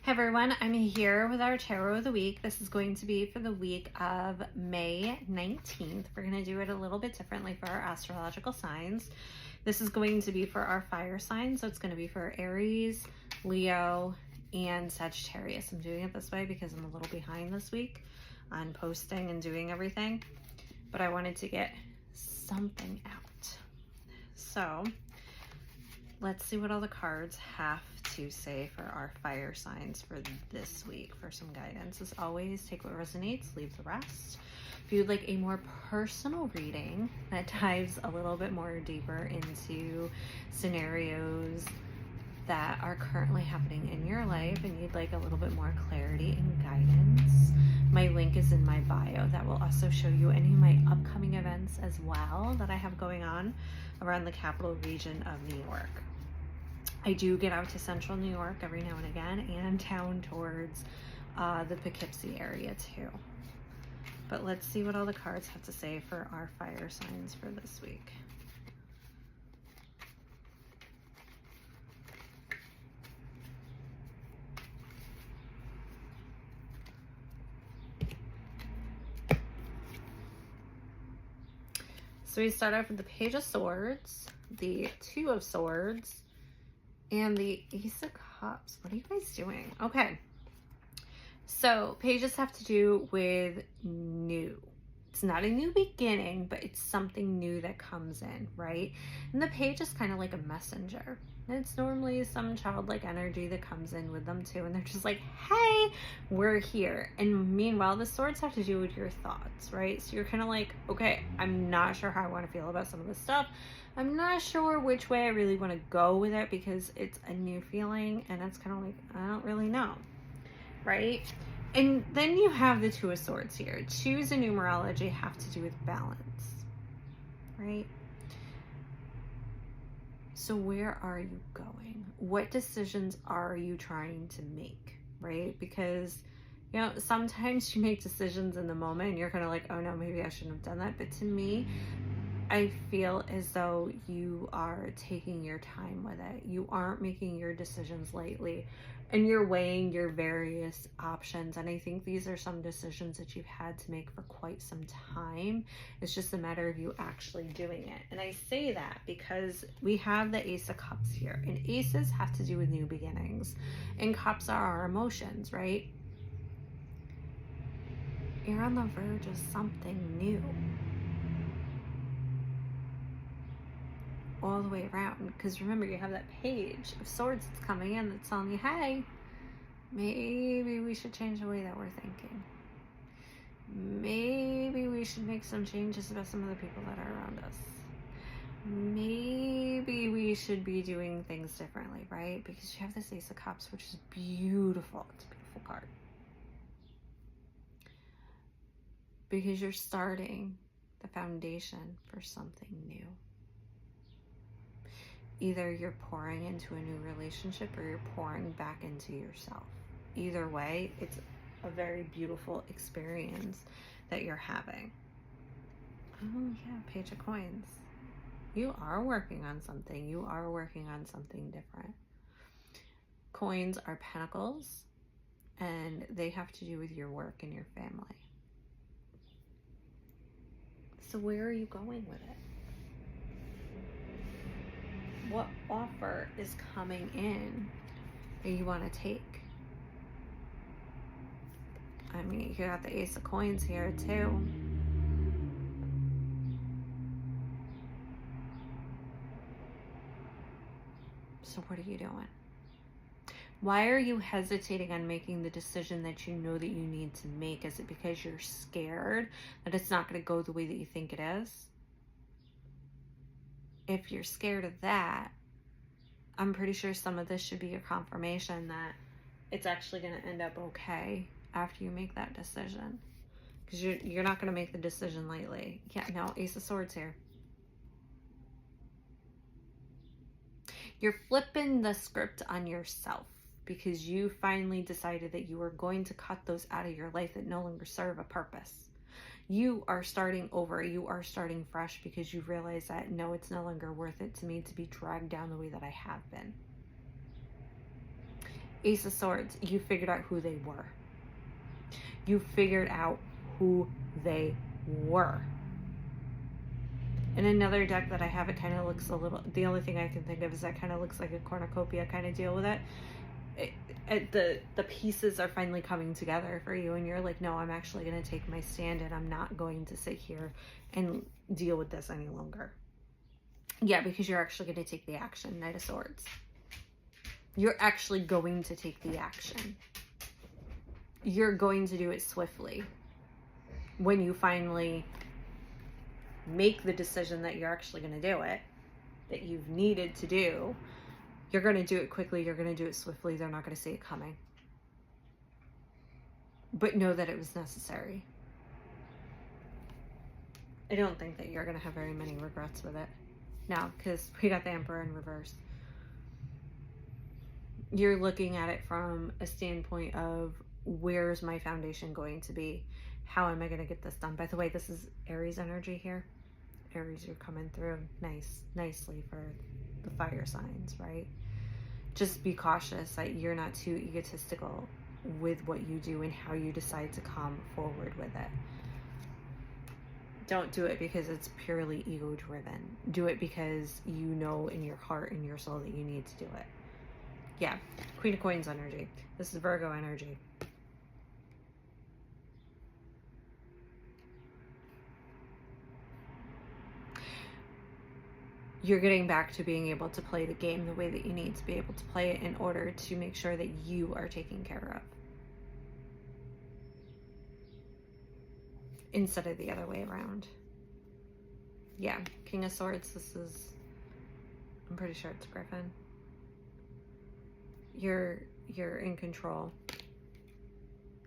Hey everyone, I'm here with our tarot of the week. This is going to be for the week of May 19th. We're going to do it a little bit differently for our astrological signs. This is going to be for our fire signs, so it's going to be for Aries, Leo, and Sagittarius. I'm doing it this way because I'm a little behind this week on posting and doing everything, but I wanted to get something out. So let's see what all the cards have to say for our fire signs for this week for some guidance. As always, take what resonates, leave the rest. If you'd like a more personal reading that dives a little bit more deeper into scenarios that are currently happening in your life and you'd like a little bit more clarity and guidance, my link is in my bio. That will also show you any of my upcoming events as well that I have going on around the capital region of New York. I do get out to central New York every now and again and down towards the Poughkeepsie area too. But let's see what all the cards have to say for our fire signs for this week. So we start off with the Page of Swords, the Two of Swords, and the Ace of Cups. What are you guys doing? Okay. So pages have to do with new. It's not a new beginning, but it's something new that comes in, right? And the page is kind of like a messenger. And it's normally some childlike energy that comes in with them too. And they're just like, hey, we're here. And meanwhile, the swords have to do with your thoughts, right? So you're kind of like, okay, I'm not sure how I want to feel about some of this stuff. I'm not sure which way I really want to go with it because it's a new feeling. And it's kind of like, I don't really know, right? And then you have the Two of Swords here. Twos in numerology have to do with balance, right? So where are you going? What decisions are you trying to make, right? Because, you know, sometimes you make decisions in the moment and you're kind of like, oh no, maybe I shouldn't have done that. But to me, I feel as though you are taking your time with it. You aren't making your decisions lightly and you're weighing your various options. And I think these are some decisions that you've had to make for quite some time. It's just a matter of you actually doing it. And I say that because we have the Ace of Cups here, and aces have to do with new beginnings and cups are our emotions, right? You're on the verge of something new. All the way around, because remember, you have that Page of Swords that's coming in that's telling you, hey, maybe we should change the way that we're thinking. Maybe we should make some changes about some of the people that are around us. Maybe we should be doing things differently, right? Because you have this Ace of Cups, which is beautiful. It's a beautiful card. Because you're starting the foundation for something new. Either you're pouring into a new relationship or you're pouring back into yourself. Either way, it's a very beautiful experience that you're having. Oh yeah, Page of Coins. You are working on something. You are working on something different. Coins are pentacles and they have to do with your work and your family. So where are you going with it? What offer is coming in that you want to take? I mean, you got the Ace of Coins here too. So what are you doing? Why are you hesitating on making the decision that you know that you need to make? Is it because you're scared that it's not going to go the way that you think it is? If you're scared of that, I'm pretty sure some of this should be a confirmation that it's actually going to end up okay after you make that decision. Because you're not going to make the decision lightly. Yeah, no, Ace of Swords here. You're flipping the script on yourself because you finally decided that you were going to cut those out of your life that no longer serve a purpose. You are starting over. You are starting fresh because you realize that, no, it's no longer worth it to me to be dragged down the way that I have been. Ace of Swords, you figured out who they were. You figured out who they were. In another deck that I have, it kind of looks a little, the only thing I can think of is that kind of looks like a cornucopia kind of deal with it. The pieces are finally coming together for you, and you're like, no, I'm actually going to take my stand, and I'm not going to sit here and deal with this any longer. Yeah, because you're actually going to take the action. Knight of Swords. You're actually going to take the action. You're going to do it swiftly. When you finally make the decision that you're actually going to do it, that you've needed to do, you're going to do it quickly. You're going to do it swiftly. They're not going to see it coming. But know that it was necessary. I don't think that you're going to have very many regrets with it. Now, because we got the Emperor in reverse. You're looking at it from a standpoint of, where's my foundation going to be? How am I going to get this done? By the way, this is Aries energy here. Aries, you're coming through nicely for the fire signs, right? Just be cautious that you're not too egotistical with what you do and how you decide to come forward with it. Don't do it because it's purely ego driven. Do it because you know in your heart and your soul that you need to do it. Yeah, Queen of Coins energy. This is Virgo energy. You're getting back to being able to play the game the way that you need to be able to play it in order to make sure that you are taken care of. Instead of the other way around. Yeah, King of Swords, this is, I'm pretty sure it's Griffin. You're in control.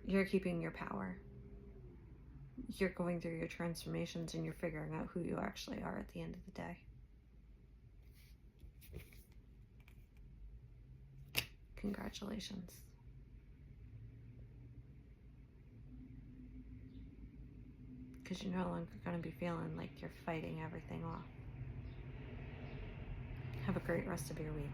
You're keeping your power. You're going through your transformations and you're figuring out who you actually are at the end of the day. Congratulations. Because you're no longer going to be feeling like you're fighting everything off. Have a great rest of your week.